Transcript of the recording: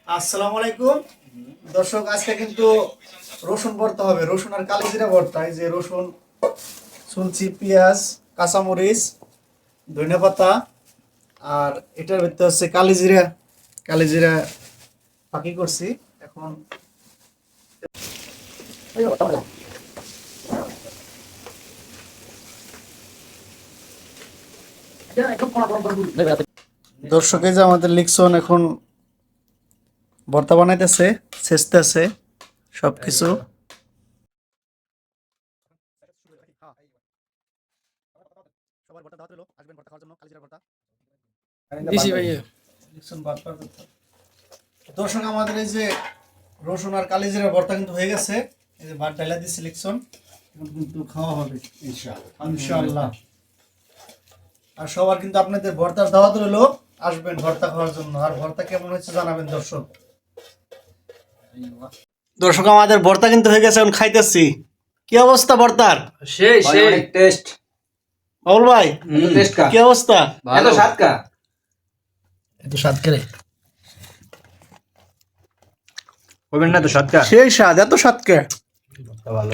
আসসালামু আলাইকুম দর্শক, আজকে কিন্তু রসুন ভর্তা হবে। রসুন আর কালিজিরা ভর্তা। এই যে রসুন শুনছি, পেঁয়াজ, কাঁচামরিচ, ধনেপাতা, আর এটার ভিতরে হচ্ছে কালিজিরা। কালিজিরা ফাঁকি করছি এখন। দর্শক, এই যে আমাদের লিকসন এখন ভর্তা বানাইতেছে, ছেঁচতেছে সবকিছু। দিছি ভাইয়া। দর্শক, আমাদের এই যে রসুন আর কালিজিরা ভর্তা কিন্তু হয়ে গেছে। এই যে ভাত ডালা দিয়ে সিলেকশন কিন্তু খাওয়া হবে ইনশাআল্লাহ। আর সবার কিন্তু আপনাদের ভর্তার দাওয়াত রইলো, আসবেন ভর্তা খাওয়ার জন্য। আর ভর্তা কেমন হয়েছে জানাবেন দর্শক। দর্শক, আমাদের ভর্তা কিন্তু হয়ে গেছে, এখন খাইতেছি। কি অবস্থা ভর্তার? সেই সেই অনেক টেস্ট। বাবুল ভাই, টেস্ট কা কি অবস্থা? এত স্বাদ কা এত স্বাদ করে হবেন না তো স্বাদ কা সেই স্বাদ, এত স্বাদ কে? ভালো